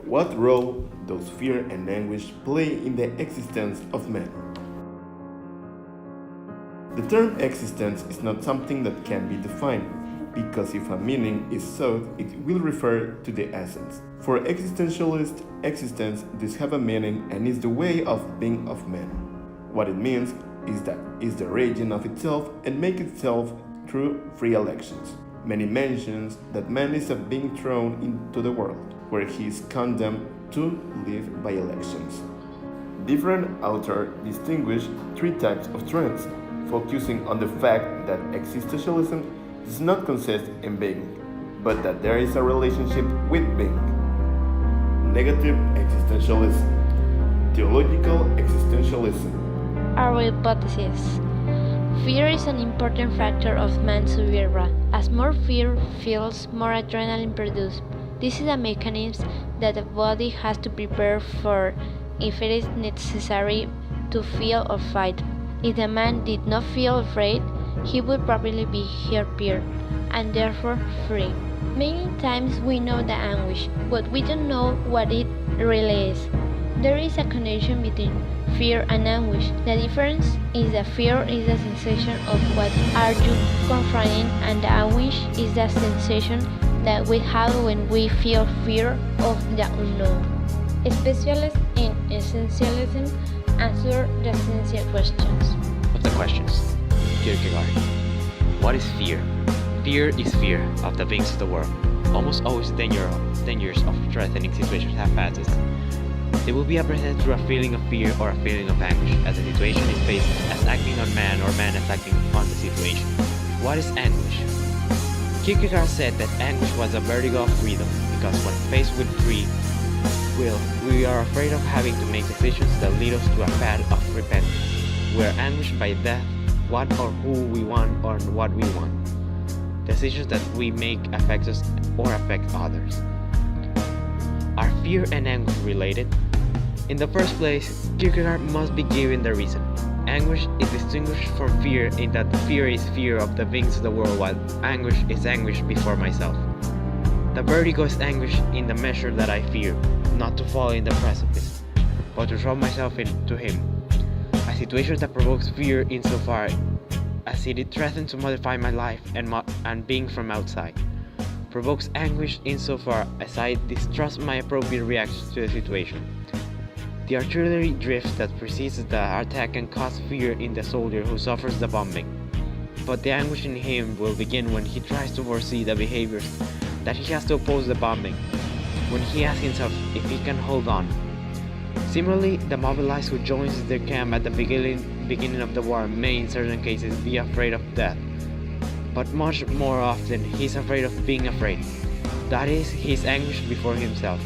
What role does fear and anguish play in the existence of man? The term existence is not something that can be defined, because if a meaning is sought, it will refer to the essence. For existentialists, existence does have a meaning and is the way of being of man. What it means is that it's the origin of itself and make itself through free elections. Many mentions that man is a being thrown into the world, where he is condemned to live by elections. Different authors distinguish three types of trends, focusing on the fact that existentialism does not consist in being, but that there is a relationship with being. Negative existentialism, theological existentialism. Our hypothesis. Fear is an important factor of man's survival. As more fear feels, more adrenaline produced. This is a mechanism that the body has to prepare for if it is necessary to feel or fight. If the man did not feel afraid, he would probably be happier and therefore free. Many times we know the anguish, but we don't know what it really is. There is a connection between fear and anguish. The difference is that fear is the sensation of what are you confronting, and the anguish is the sensation that we have when we feel fear of the unknown. Specialists in essentialism answer the essential questions. Of the questions. Kierkegaard. What is fear? Fear is fear of the things of the world. Almost always dangers of threatening situations have passes. They will be apprehended through a feeling of fear or a feeling of anguish, as the situation is faced as acting on man or man as acting on the situation. What is anguish? Kierkegaard said that anguish was a vertigo of freedom, because when faced with free will, we are afraid of having to make decisions that lead us to a path of repentance. We are anguished by death, what or who we want or what we want. Decisions that we make affect us or affect others. Are fear and anguish related? In the first place, Kierkegaard must be given the reason. Anguish is distinguished from fear in that fear is fear of the things of the world, while anguish is anguish before myself. The vertigo is anguish in the measure that I fear, not to fall in the precipice, but to throw myself into him. A situation that provokes fear insofar as it threatens to modify my life and being from outside. Provokes anguish insofar as I distrust my appropriate reaction to the situation. The artillery drift that precedes the attack can cause fear in the soldier who suffers the bombing. But the anguish in him will begin when he tries to foresee the behaviors that he has to oppose the bombing, when he asks himself if he can hold on. Similarly, the mobilized who joins their camp at the beginning of the war may in certain cases be afraid of death, but much more often he is afraid of being afraid. That is, he is anguished before himself.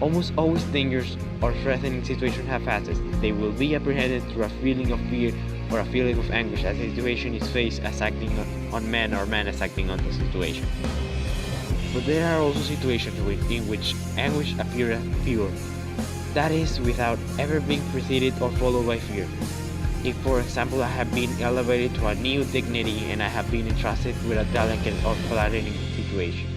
Almost always dangers or threatening situations have passes. They will be apprehended through a feeling of fear or a feeling of anguish as the situation is faced as acting on man or man as acting on the situation. But there are also situations in which anguish appears pure. That is, without ever being preceded or followed by fear. If, for example, I have been elevated to a new dignity and I have been entrusted with a delicate or flattering situation,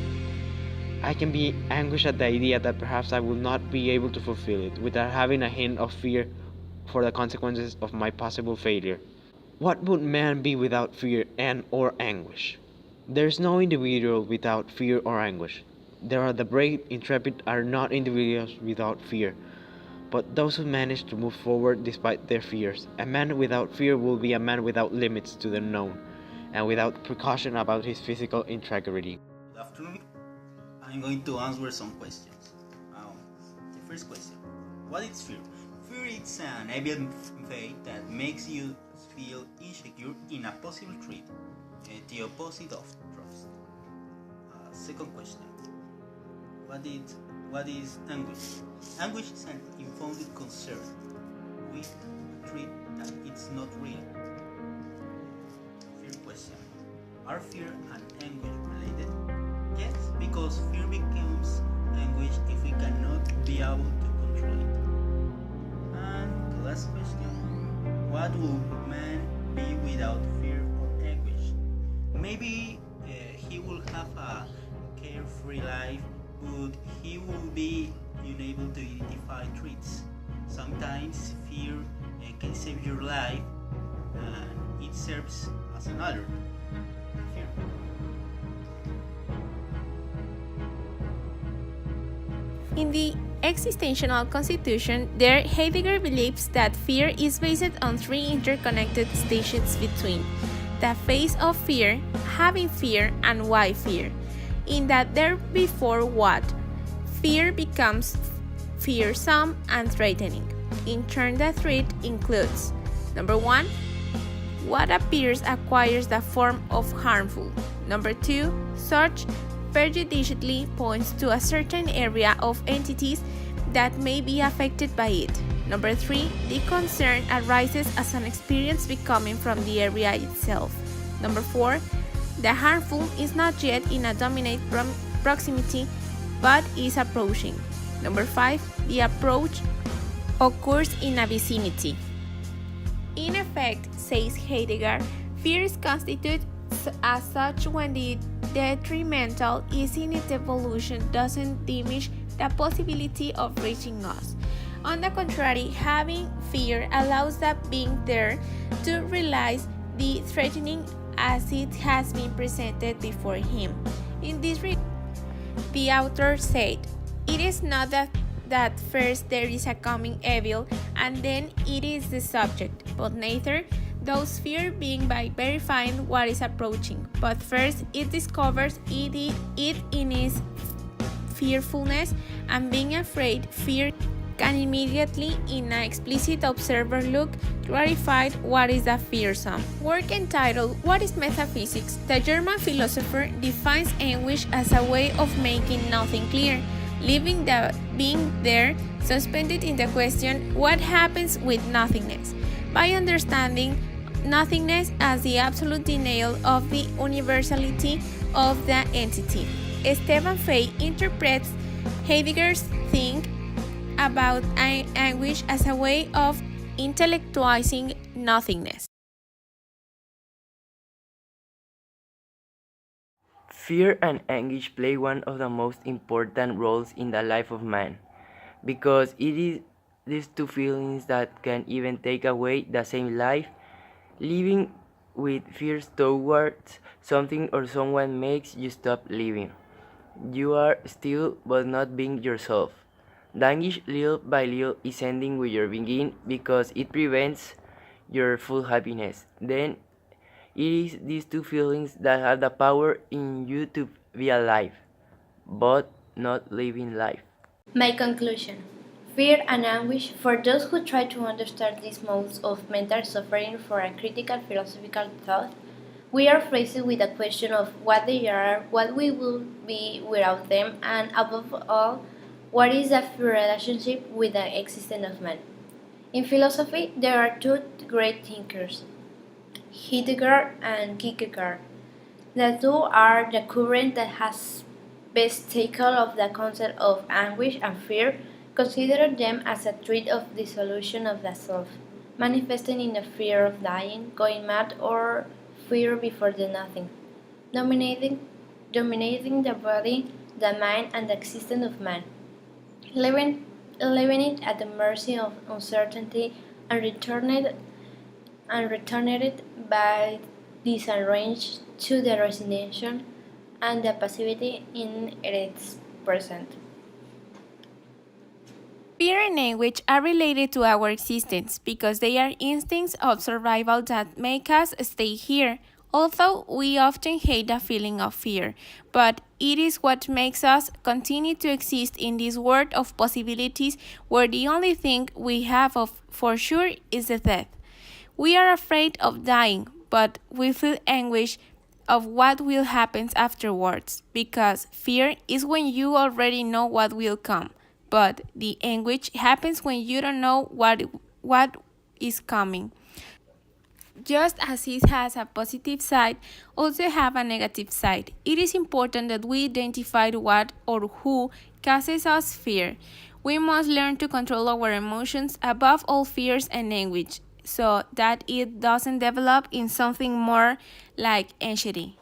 I can be anguished at the idea that perhaps I will not be able to fulfill it without having a hint of fear for the consequences of my possible failure. What would man be without fear and or anguish? There is no individual without fear or anguish. There are the brave, intrepid are not individuals without fear, but those who manage to move forward despite their fears. A man without fear will be a man without limits to the known, and without precaution about his physical integrity. Good afternoon. I'm going to answer some questions. The first question: what is fear? Fear is an evil fate that makes you feel insecure in a possible threat, the opposite of trust. Second question: what is anguish? Anguish is an unfounded concern with a threat that it's not real. Third question: are fear and anguish related? Yes, because fear becomes anguish if we cannot be able to control it. And the last question: what would man be without fear or anguish? Maybe he will have a carefree life, but he will be able to identify traits. Sometimes fear can save your life, and it serves as an alert. Fear. In the existential constitution, there Heidegger believes that fear is based on three interconnected stages between the phase of fear, having fear, and why fear. In that there before what, fear becomes fearsome and threatening. In turn, the threat includes: number 1, what appears acquires the form of harmful. Number 2, such prejudicially points to a certain area of entities that may be affected by it. Number 3, the concern arises as an experience becoming from the area itself. Number 4, the harmful is not yet in a dominant proximity but is approaching. Number 5, the approach occurs in a vicinity. In effect, says Heidegger, fear is constituted as such when the detrimental is in its evolution doesn't diminish the possibility of reaching us. On the contrary, having fear allows the being there to realize the threatening as it has been presented before him. In this regard, the author said, "It is not that first there is a coming evil and then it is the subject, but neither does fear being by verifying what is approaching, but first it discovers it in its fearfulness, and being afraid, fear can immediately, in an explicit observer look, clarify what is the fearsome." Work entitled "What is Metaphysics?" The German philosopher defines anguish as a way of making nothing clear, leaving the being there suspended in the question, what happens with nothingness? By understanding nothingness as the absolute denial of the universality of the entity, Stefan Fey interprets Heidegger's think about anguish as a way of intellectualizing nothingness. Fear and anguish play one of the most important roles in the life of man, because it is these two feelings that can even take away the same life. Living with fears towards something or someone makes you stop living. You are still but not being yourself. The anguish little by little is ending with your being because it prevents your full happiness. Then it is these two feelings that have the power in you to be alive, but not living life. My conclusion: fear and anguish, for those who try to understand these modes of mental suffering for a critical philosophical thought, we are faced with the question of what they are, what we will be without them, and above all, what is the relationship with the existence of man. In philosophy, there are two great thinkers, Heidegger and Kierkegaard. The two are the current that has best taken of the concept of anguish and fear, consider them as a trait of dissolution of the self, manifesting in the fear of dying, going mad, or fear before the nothing, dominating the body, the mind, and the existence of man, leaving it at the mercy of uncertainty and returned it by disarranged to the resignation and the passivity in its present. Fear and anguish are related to our existence because they are instincts of survival that make us stay here. Although we often hate the feeling of fear, but it is what makes us continue to exist in this world of possibilities where the only thing we have of for sure is the death. We are afraid of dying, but we feel anguish of what will happen afterwards, because fear is when you already know what will come, but the anguish happens when you don't know what is coming. Just as it has a positive side, also have a negative side. It is important that we identify what or who causes us fear. We must learn to control our emotions above all fears and anguish, so that it doesn't develop in something more like anxiety.